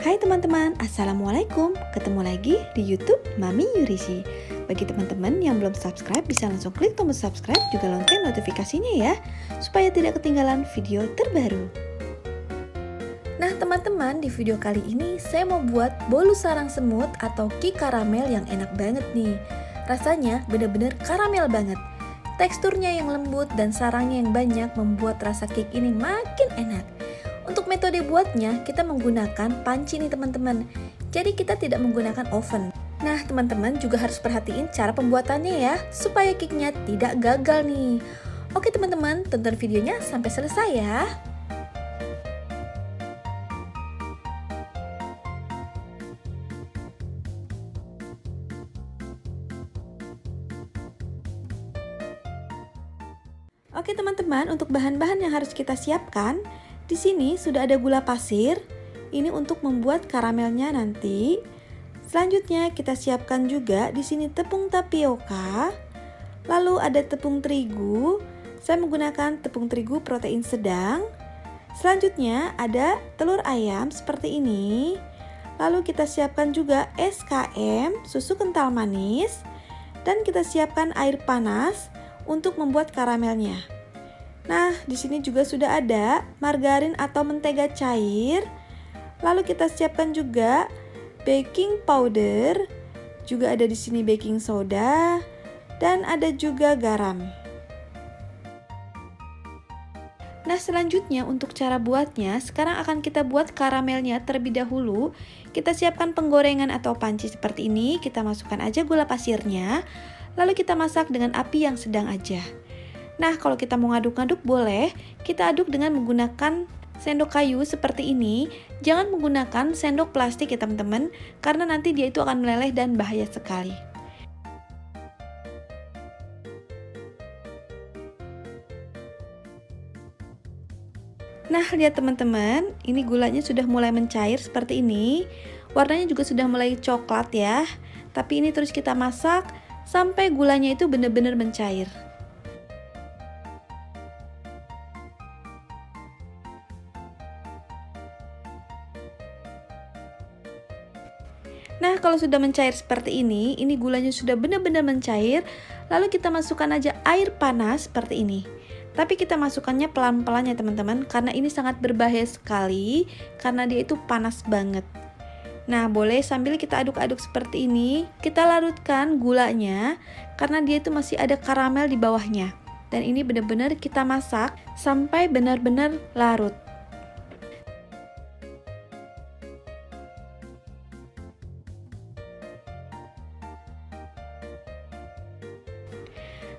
Hai teman-teman, Assalamualaikum. Ketemu lagi di YouTube Mami Yurishi. Bagi teman-teman yang belum subscribe, bisa langsung klik tombol subscribe, juga lonceng notifikasinya ya, supaya tidak ketinggalan video terbaru. Nah teman-teman, di video kali ini saya mau buat bolu sarang semut atau cake karamel yang enak banget nih. Rasanya bener-bener karamel banget. Teksturnya yang lembut dan sarangnya yang banyak membuat rasa cake ini makin enak. Untuk metode buatnya, kita menggunakan panci nih teman-teman. Jadi kita tidak menggunakan oven. Nah teman-teman juga harus perhatiin cara pembuatannya ya, supaya cake-nya tidak gagal nih. Oke teman-teman, tonton videonya sampai selesai ya. Oke teman-teman, untuk bahan-bahan yang harus kita siapkan, di sini sudah ada gula pasir. Ini untuk membuat karamelnya nanti. Selanjutnya kita siapkan juga di sini tepung tapioka. Lalu ada tepung terigu. Saya menggunakan tepung terigu protein sedang. Selanjutnya ada telur ayam seperti ini. Lalu kita siapkan juga SKM, susu kental manis. Dan kita siapkan air panas untuk membuat karamelnya. Nah, di sini juga sudah ada margarin atau mentega cair. Lalu kita siapkan juga baking powder, juga ada di sini baking soda, dan ada juga garam. Nah, selanjutnya untuk cara buatnya, sekarang akan kita buat karamelnya terlebih dahulu. Kita siapkan penggorengan atau panci seperti ini, kita masukkan aja gula pasirnya, lalu kita masak dengan api yang sedang aja. Nah, kalau kita mau ngaduk-ngaduk boleh, kita aduk dengan menggunakan sendok kayu seperti ini. Jangan menggunakan sendok plastik ya teman-teman, karena nanti dia itu akan meleleh dan bahaya sekali. Nah, lihat teman-teman, ini gulanya sudah mulai mencair seperti ini. Warnanya juga sudah mulai coklat ya. Tapi ini terus kita masak sampai gulanya itu benar-benar mencair. Nah, kalau sudah mencair seperti ini gulanya sudah benar-benar mencair, lalu kita masukkan aja air panas seperti ini. Tapi kita masukkannya pelan-pelan ya teman-teman, karena ini sangat berbahaya sekali, karena dia itu panas banget. Nah, boleh sambil kita aduk-aduk seperti ini, kita larutkan gulanya, karena dia itu masih ada karamel di bawahnya. Dan ini benar-benar kita masak sampai benar-benar larut.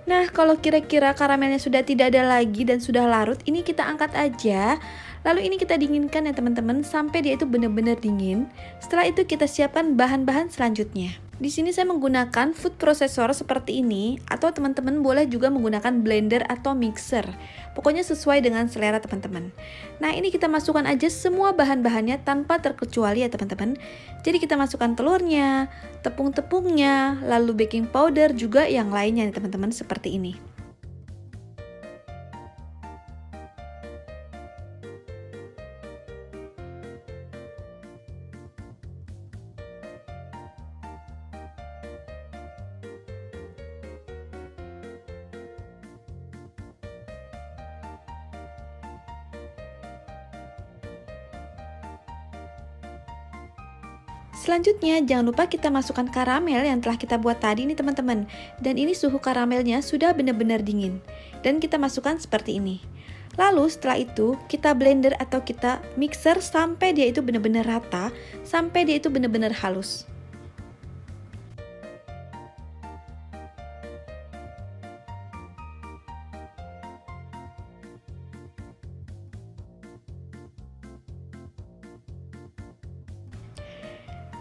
Nah, kalau kira-kira karamelnya sudah tidak ada lagi dan sudah larut, ini kita angkat aja. Lalu ini kita dinginkan ya teman-teman sampai dia itu benar-benar dingin. Setelah itu kita siapkan bahan-bahan selanjutnya. Di sini saya menggunakan food processor seperti ini, atau teman-teman boleh juga menggunakan blender atau mixer. Pokoknya sesuai dengan selera teman-teman. Nah, ini kita masukkan aja semua bahan-bahannya tanpa terkecuali ya teman-teman. Jadi kita masukkan telurnya, tepung-tepungnya, lalu baking powder juga yang lainnya nih teman-teman seperti ini. Selanjutnya jangan lupa kita masukkan karamel yang telah kita buat tadi nih teman-teman. Dan ini suhu karamelnya sudah benar-benar dingin. Dan kita masukkan seperti ini. Lalu setelah itu kita blender atau kita mixer sampai dia itu benar-benar rata, sampai dia itu benar-benar halus.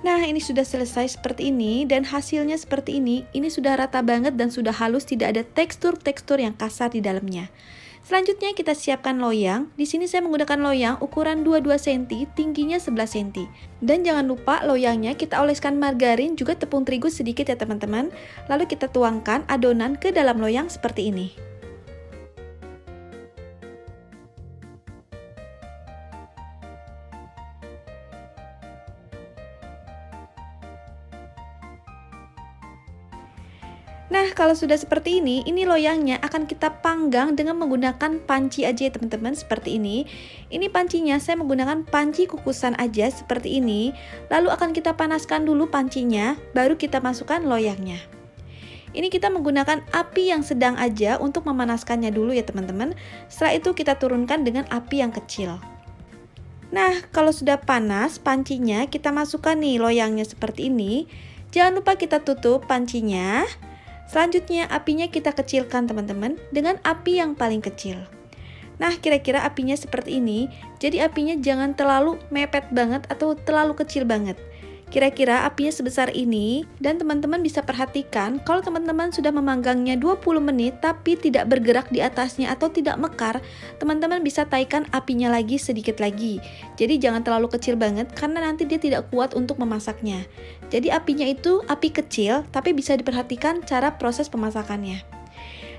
Nah, ini sudah selesai seperti ini dan hasilnya seperti ini. Ini sudah rata banget dan sudah halus, tidak ada tekstur-tekstur yang kasar di dalamnya. Selanjutnya kita siapkan loyang. Di sini saya menggunakan loyang ukuran 22 cm, tingginya 11 cm. Dan jangan lupa loyangnya kita oleskan margarin juga tepung terigu sedikit ya teman-teman. Lalu kita tuangkan adonan ke dalam loyang seperti ini. Nah, kalau sudah seperti ini loyangnya akan kita panggang dengan menggunakan panci aja ya teman-teman, seperti ini. Ini pancinya saya menggunakan panci kukusan aja seperti ini. Lalu akan kita panaskan dulu pancinya, baru kita masukkan loyangnya. Ini kita menggunakan api yang sedang aja untuk memanaskannya dulu ya teman-teman. Setelah itu kita turunkan dengan api yang kecil. Nah, kalau sudah panas pancinya, kita masukkan nih loyangnya seperti ini. Jangan lupa kita tutup pancinya. Selanjutnya apinya kita kecilkan teman-teman dengan api yang paling kecil. Nah, kira-kira apinya seperti ini. Jadi apinya jangan terlalu mepet banget atau terlalu kecil banget. Kira-kira apinya sebesar ini, dan teman-teman bisa perhatikan kalau teman-teman sudah memanggangnya 20 menit tapi tidak bergerak di atasnya atau tidak mekar, teman-teman bisa taikan apinya lagi sedikit lagi. Jadi jangan terlalu kecil banget karena nanti dia tidak kuat untuk memasaknya. Jadi apinya itu api kecil tapi bisa diperhatikan cara proses pemasakannya.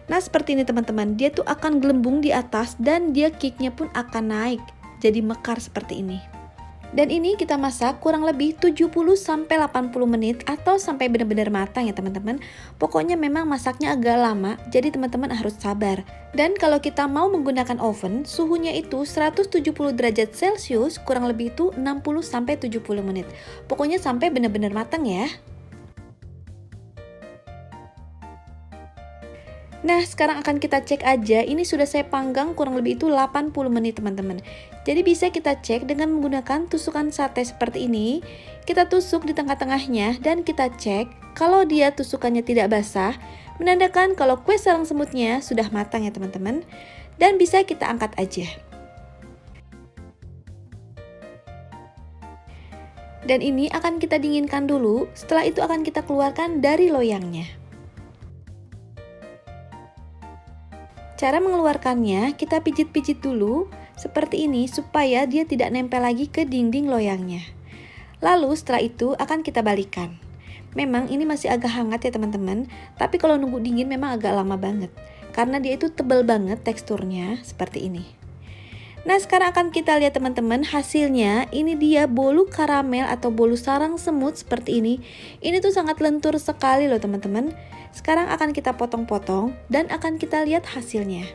Nah, seperti ini teman-teman, dia tuh akan gelembung di atas dan dia kicknya pun akan naik jadi mekar seperti ini. Dan ini kita masak kurang lebih 70-80 menit atau sampai benar-benar matang ya teman-teman. Pokoknya memang masaknya agak lama, jadi teman-teman harus sabar. Dan kalau kita mau menggunakan oven, suhunya itu 170 derajat Celcius, kurang lebih itu 60-70 menit. Pokoknya sampai benar-benar matang ya. Nah, sekarang akan kita cek aja, ini sudah saya panggang kurang lebih itu 80 menit teman-teman. Jadi bisa kita cek dengan menggunakan tusukan sate seperti ini. Kita tusuk di tengah-tengahnya dan kita cek kalau dia tusukannya tidak basah, menandakan kalau kue sarang semutnya sudah matang ya teman-teman. Dan bisa kita angkat aja. Dan ini akan kita dinginkan dulu, setelah itu akan kita keluarkan dari loyangnya. Cara mengeluarkannya, kita pijit-pijit dulu seperti ini supaya dia tidak nempel lagi ke dinding loyangnya. Lalu setelah itu akan kita balikan. Memang ini masih agak hangat ya teman-teman, tapi kalau nunggu dingin memang agak lama banget. Karena dia itu tebal banget teksturnya seperti ini. Nah, sekarang akan kita lihat teman-teman hasilnya. Ini dia bolu karamel atau bolu sarang semut seperti ini. Ini tuh sangat lentur sekali loh teman-teman. Sekarang akan kita potong-potong dan akan kita lihat hasilnya.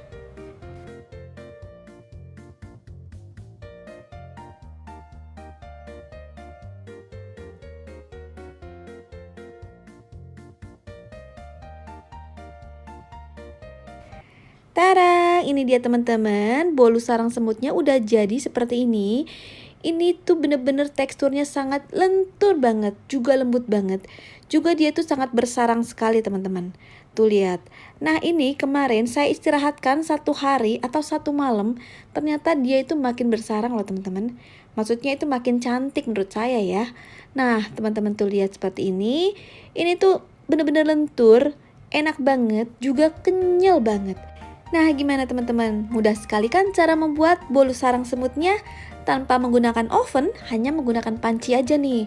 Tada, ini dia teman-teman, bolu sarang semutnya udah jadi seperti ini. Ini tuh bener-bener teksturnya sangat lentur banget, juga lembut banget. Juga dia tuh sangat bersarang sekali teman-teman. Tuh lihat. Nah, ini kemarin saya istirahatkan 1 hari atau 1 malam. Ternyata dia itu makin bersarang loh teman-teman. Maksudnya itu makin cantik menurut saya ya. Nah, teman-teman tuh lihat seperti ini. Ini tuh bener-bener lentur, enak banget, juga kenyal banget. Nah, gimana teman-teman? Mudah sekali kan cara membuat bolu sarang semutnya? Tanpa menggunakan oven, hanya menggunakan panci aja nih.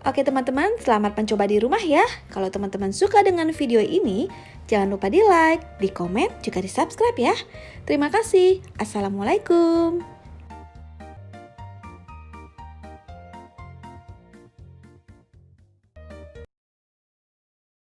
Oke teman-teman, selamat mencoba di rumah ya. Kalau teman-teman suka dengan video ini, jangan lupa di like, di komen, juga di subscribe ya. Terima kasih. Assalamualaikum.